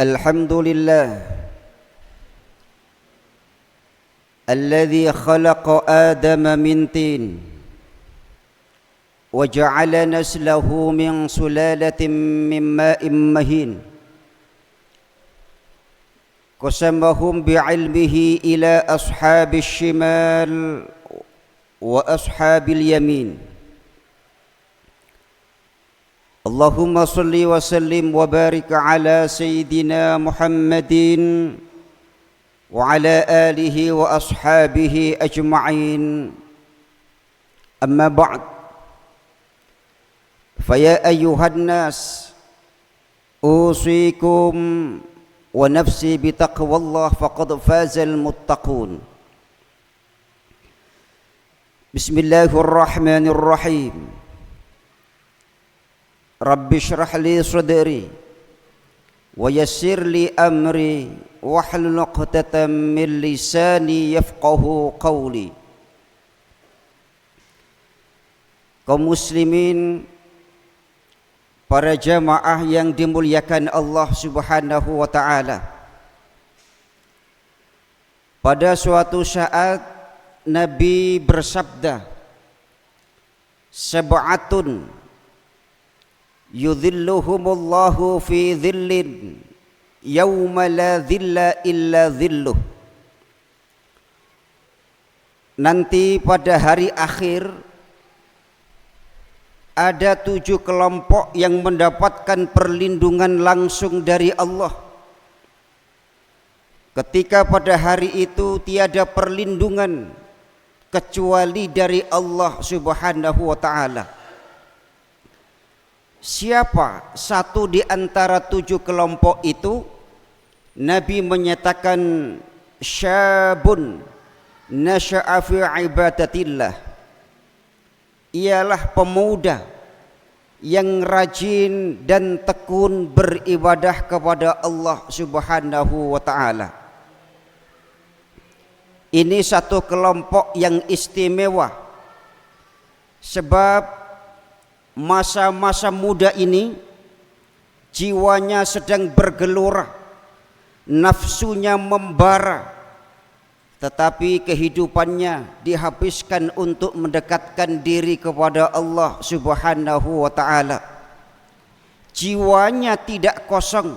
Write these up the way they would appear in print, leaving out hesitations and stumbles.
الحمد لله الذي خلق آدم من طين وجعل نسله من سلالة من ماء مهين قسمهم بعلمه إلى أصحاب الشمال وأصحاب اليمين اللهم صل وسلم وبارك على سيدنا محمد وعلى آله وأصحابه أجمعين أما بعد فيا أيها الناس أوصيكم ونفسي بتقوى الله فقد فاز المتقون بسم الله الرحمن الرحيم رب اشرح لي صدري ويسر لي أمري واحلل عقدة من lisani yafqahu qawli. Kaum muslimin, para jamaah yang dimuliakan Allah Subhanahu wa taala. Pada suatu saat Nabi bersabda, sab'atun yudhilluhumullahu fi dhillin yawma la dhilla illa dhilluh. Nanti pada hari akhir ada 7 kelompok yang mendapatkan perlindungan langsung dari Allah. Ketika pada hari itu tiada perlindungan kecuali dari Allah Subhanahu wa taala. Siapa satu di antara 7 kelompok itu? Nabi menyatakan syabun nasya'a fi ibadatillah. Ialah pemuda yang rajin dan tekun beribadah kepada Allah Subhanahu wa taala. Ini satu kelompok yang istimewa, sebab masa-masa muda ini jiwanya sedang bergelora, nafsunya membara, tetapi kehidupannya dihabiskan untuk mendekatkan diri kepada Allah Subhanahu wa taala. Jiwanya tidak kosong,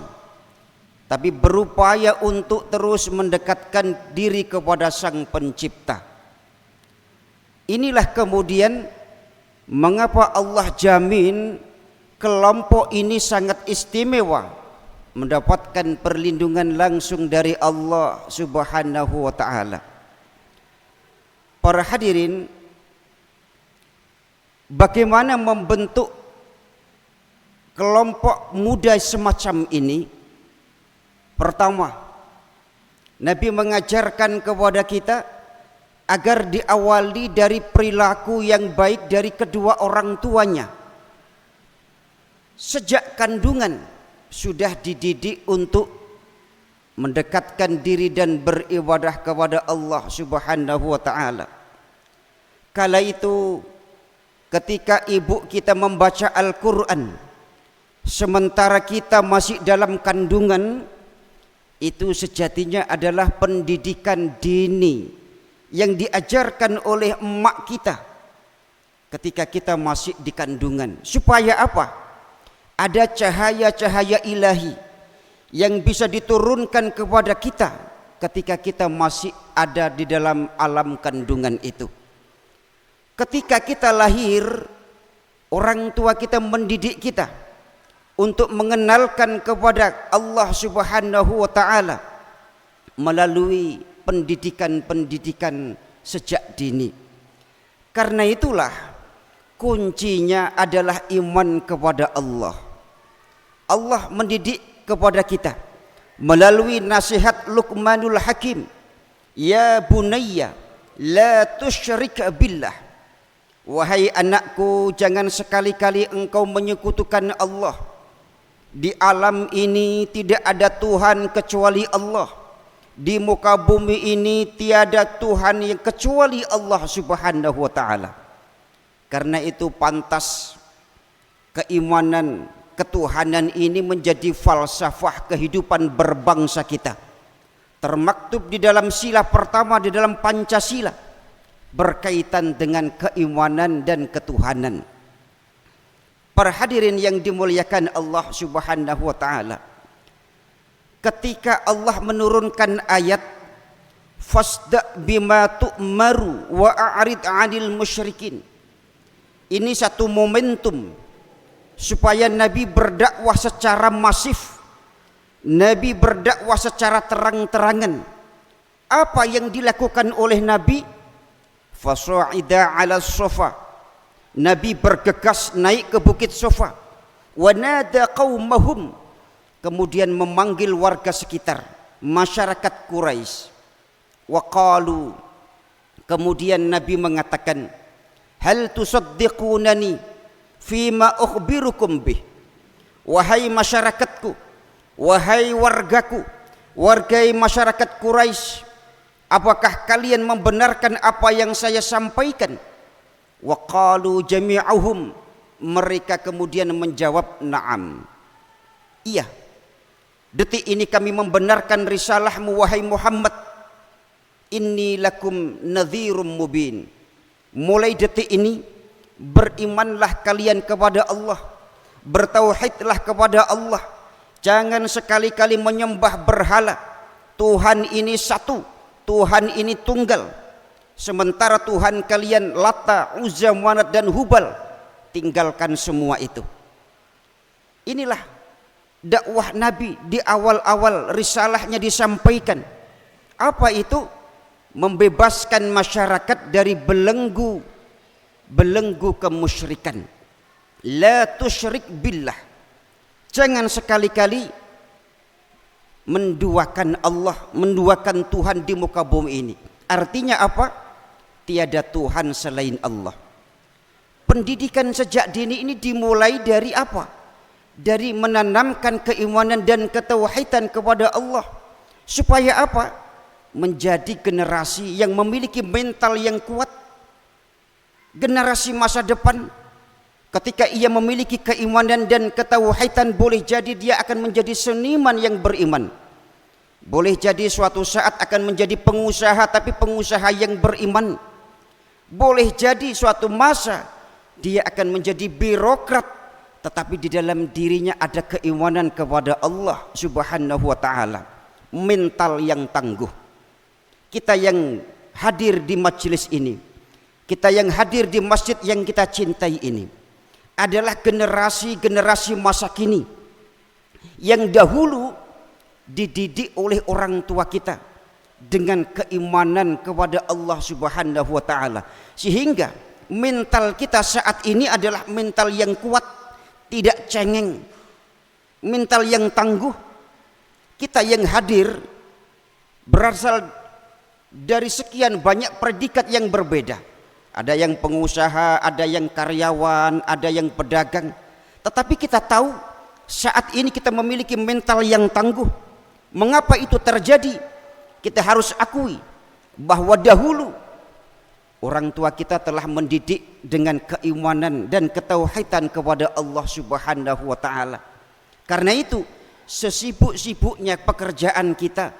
tapi berupaya untuk terus mendekatkan diri kepada Sang Pencipta. Inilah kemudian mengapa Allah jamin kelompok ini sangat istimewa, mendapatkan perlindungan langsung dari Allah Subhanahu wa taala. Para hadirin, bagaimana membentuk kelompok muda semacam ini? Pertama, Nabi mengajarkan kepada kita agar diawali dari perilaku yang baik dari kedua orang tuanya. Sejak kandungan sudah dididik untuk mendekatkan diri dan beribadah kepada Allah Subhanahu wa taala. Kala itu ketika ibu kita membaca Al-Qur'an sementara kita masih dalam kandungan, itu sejatinya adalah pendidikan dini yang diajarkan oleh emak kita ketika kita masih di kandungan. Supaya apa? Ada cahaya-cahaya ilahi yang bisa diturunkan kepada kita ketika kita masih ada di dalam alam kandungan itu. Ketika kita lahir, orang tua kita mendidik kita untuk mengenalkan kepada Allah Subhanahu wa taala melalui pendidikan-pendidikan sejak dini. Karena itulah kuncinya adalah iman kepada Allah. Allah mendidik kepada kita melalui nasihat Luqmanul Hakim, ya bunayya la tusyrik billah. Wahai anakku, jangan sekali-kali engkau menyekutukan Allah. Di alam ini tidak ada Tuhan kecuali Allah. Di muka bumi ini tiada Tuhan yang kecuali Allah Subhanahu wa taala. Karena itu pantas keimanan ketuhanan ini menjadi falsafah kehidupan berbangsa kita. Termaktub di dalam sila pertama di dalam Pancasila berkaitan dengan keimanan dan ketuhanan. Para hadirin yang dimuliakan Allah Subhanahu wa taala, ketika Allah menurunkan ayat fasda bima tu'maru wa a'rid 'anil musyrikin, ini satu momentum supaya Nabi berdakwah secara masif, Nabi berdakwah secara terang-terangan. Apa yang dilakukan oleh Nabi? Fasa'ida 'ala Safa, Nabi bergegas naik ke bukit Safa, wa nada qaumahum, kemudian memanggil warga sekitar, masyarakat Quraisy. Wa qalu, kemudian Nabi mengatakan, hal tusaddiqunani fima ukhbirukum bih, wahai masyarakatku, wahai wargaku, wargai masyarakat Quraisy, apakah kalian membenarkan apa yang saya sampaikan? Wa qalu jami'uhum, mereka kemudian menjawab na'am, iya, detik ini kami membenarkan risalahmu wahai Muhammad. Inni lakum nadhirum mubin, mulai detik ini berimanlah kalian kepada Allah, bertauhidlah kepada Allah, jangan sekali-kali menyembah berhala. Tuhan ini satu, Tuhan ini tunggal. Sementara Tuhan kalian Lata, Uzza, Manat dan Hubal, tinggalkan semua itu. Inilah dakwah Nabi di awal-awal risalahnya disampaikan. Apa itu? Membebaskan masyarakat dari belenggu kemusyrikan. La tusyrik billah, jangan sekali-kali menduakan Allah, menduakan Tuhan di muka bumi ini. Artinya apa? Tiada Tuhan selain Allah. Pendidikan sejak dini ini dimulai dari apa? Dari menanamkan keimanan dan ketauhidan kepada Allah. Supaya apa? Menjadi generasi yang memiliki mental yang kuat, generasi masa depan. Ketika ia memiliki keimanan dan ketauhidan, boleh jadi dia akan menjadi seniman yang beriman, boleh jadi suatu saat akan menjadi pengusaha, tapi pengusaha yang beriman. Boleh jadi suatu masa dia akan menjadi birokrat, tetapi di dalam dirinya ada keimanan kepada Allah Subhanahu wa taala, mental yang tangguh. Kita yang hadir di majelis ini, kita yang hadir di masjid yang kita cintai ini, adalah generasi-generasi masa kini yang dahulu dididik oleh orang tua kita dengan keimanan kepada Allah Subhanahu wa taala, sehingga mental kita saat ini adalah mental yang kuat, tidak cengeng, mental yang tangguh. Kita yang hadir berasal dari sekian banyak predikat yang berbeda. Ada yang pengusaha, ada yang karyawan, ada yang pedagang. Tetapi kita tahu saat ini kita memiliki mental yang tangguh. Mengapa itu terjadi? Kita harus akui bahwa dahulu orang tua kita telah mendidik dengan keimanan dan ketauhidan kepada Allah Subhanahu wa taala. Karena itu, sesibuk-sibuknya pekerjaan kita,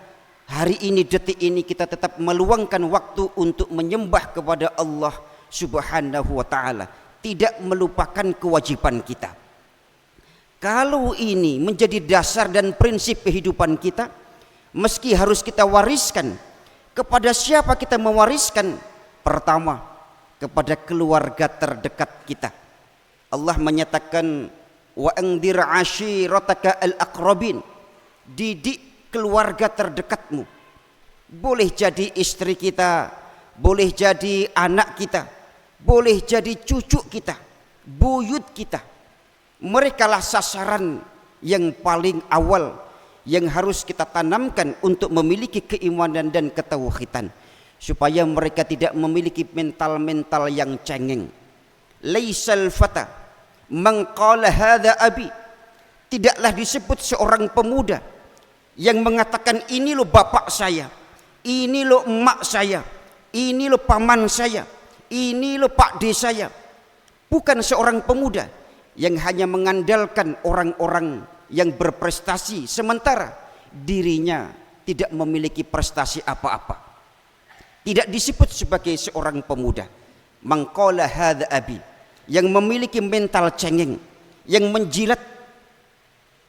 hari ini, detik ini, kita tetap meluangkan waktu untuk menyembah kepada Allah Subhanahu wa taala, tidak melupakan kewajiban kita. Kalau ini menjadi dasar dan prinsip kehidupan kita, meski harus kita wariskan, kepada siapa kita mewariskan? Pertama, kepada keluarga terdekat kita. Allah menyatakan, wa anzir ashirataka al-aqrabin, didik keluarga terdekatmu. Boleh jadi istri kita, boleh jadi anak kita, boleh jadi cucu kita, buyut kita. Merekalah sasaran yang paling awal yang harus kita tanamkan untuk memiliki keimanan dan ketauhidan, supaya mereka tidak memiliki mental-mental yang cengeng. Laisal fata man qala hadza abi, tidaklah disebut seorang pemuda yang mengatakan ini lo bapak saya, ini lo emak saya, ini lo paman saya, ini lo pak de saya. Bukan seorang pemuda yang hanya mengandalkan orang-orang yang berprestasi sementara dirinya tidak memiliki prestasi apa-apa. Tidak disebut sebagai seorang pemuda. Mangqala hadza abi, yang memiliki mental cengeng, yang menjilat,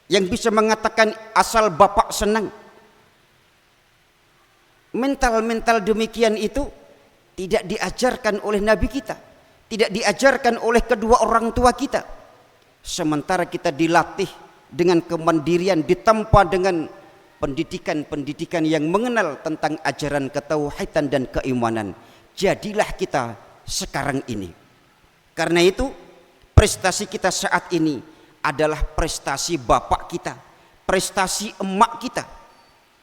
yang bisa mengatakan asal bapak senang. Mental-mental demikian itu tidak diajarkan oleh Nabi kita, tidak diajarkan oleh kedua orang tua kita. Sementara kita dilatih dengan kemandirian, ditempa dengan pendidikan-pendidikan yang mengenal tentang ajaran ketauhidan dan keimanan. Jadilah kita sekarang ini. Karena itu prestasi kita saat ini adalah prestasi bapak kita, prestasi emak kita.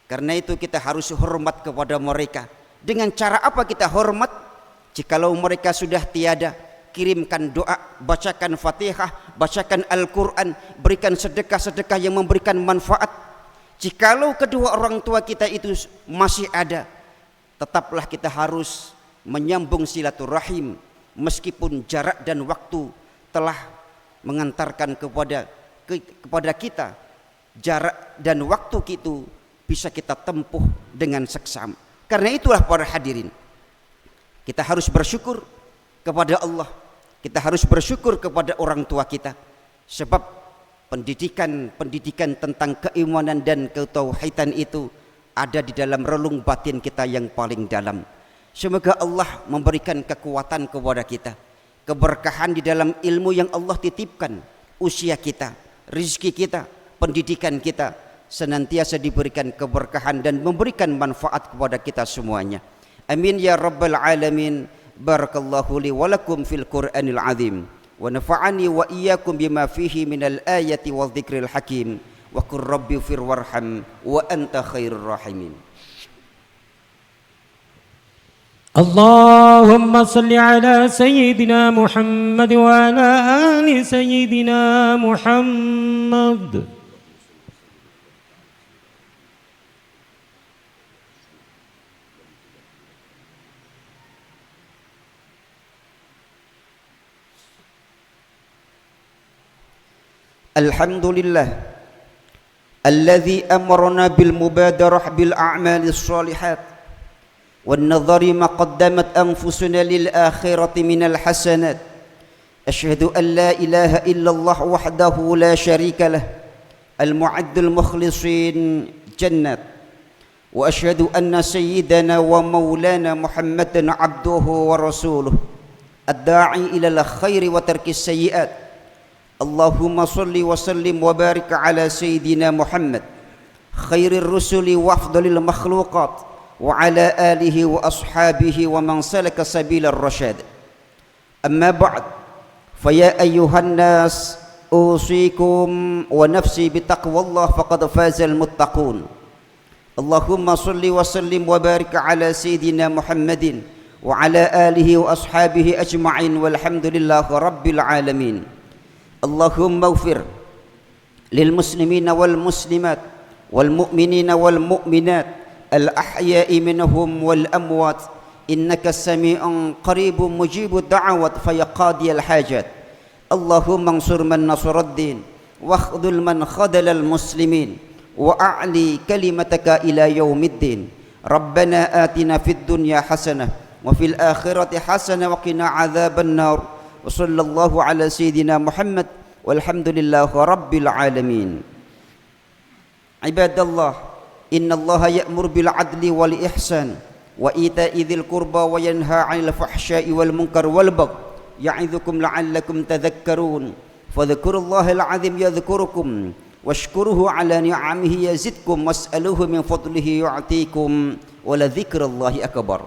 Karena itu kita harus hormat kepada mereka. Dengan cara apa kita hormat? Jikalau mereka sudah tiada, kirimkan doa, bacakan Fatihah, bacakan Al-Quran, berikan sedekah-sedekah yang memberikan manfaat. Jikalau kedua orang tua kita itu masih ada, tetaplah kita harus menyambung silaturahim, meskipun jarak dan waktu telah mengantarkan kepada kita jarak dan waktu itu bisa kita tempuh dengan seksama. Karena itulah para hadirin, kita harus bersyukur kepada Allah, kita harus bersyukur kepada orang tua kita, sebab pendidikan tentang keimanan dan ketauhidan itu ada di dalam relung batin kita yang paling dalam. Semoga Allah memberikan kekuatan kepada kita, keberkahan di dalam ilmu yang Allah titipkan. Usia kita, rizki kita, pendidikan kita senantiasa diberikan keberkahan dan memberikan manfaat kepada kita semuanya. Amin ya rabbal alamin. Barakallahu li wa lakum fil Qur'anil azim wa nafa'ani wa iyyakum bima fihi minal ayati wa dzikril hakim wa qur rabbi fir warham wa anta khairur rahimin. اللهم صل على سيدنا محمد وعلى آل سيدنا محمد. الحمد لله الذي أمرنا بالمبادرة بالأعمال الصالحات والنظر ما قدمت أنفسنا للآخرة من الحسنات. أشهد أن لا إله إلا الله وحده لا شريك له المعد المخلصين جنات. وأشهد أن سيدنا ومولانا محمدا عبده ورسوله الداعي إلى الخير وترك السيئات. اللهم صل وسلم وبارك على سيدنا محمد خير الرسل وأفضل المخلوقات وعلى آله وأصحابه ومن سلك سبيل الرشاد. أما بعد فيا أيها الناس أوصيكم ونفسي بتقوى الله فقد فاز المتقون. اللهم صل وسلم وبارك على سيدنا محمد وعلى آله وأصحابه أجمعين والحمد لله رب العالمين. اللهم اغفر للمسلمين والمسلمات والمؤمنين والمؤمنات الأحياء منهم والأموات إنك سميع قريب مجيب الدعوات فيا قاضي الحاجات. اللهم انصر من نصر الدين واخذل من خذل المسلمين وأعلي كلمتك إلى يوم الدين. ربنا آتنا في الدنيا حسنة وفي الآخرة حسنة وقنا عذاب النار. وصلى الله على سيدنا محمد والحمد لله رب العالمين. عباد الله إن الله يأمر بالعدل والإحسان وإيتاء ذي القربى وينهى عن الفحشاء والمنكر والبغي يعظكم لعلكم تذكرون. فاذكروا الله العظيم يذكركم واشكروه على نعمه يزدكم واسألوه من فضله يعطيكم ولذكر الله أكبر.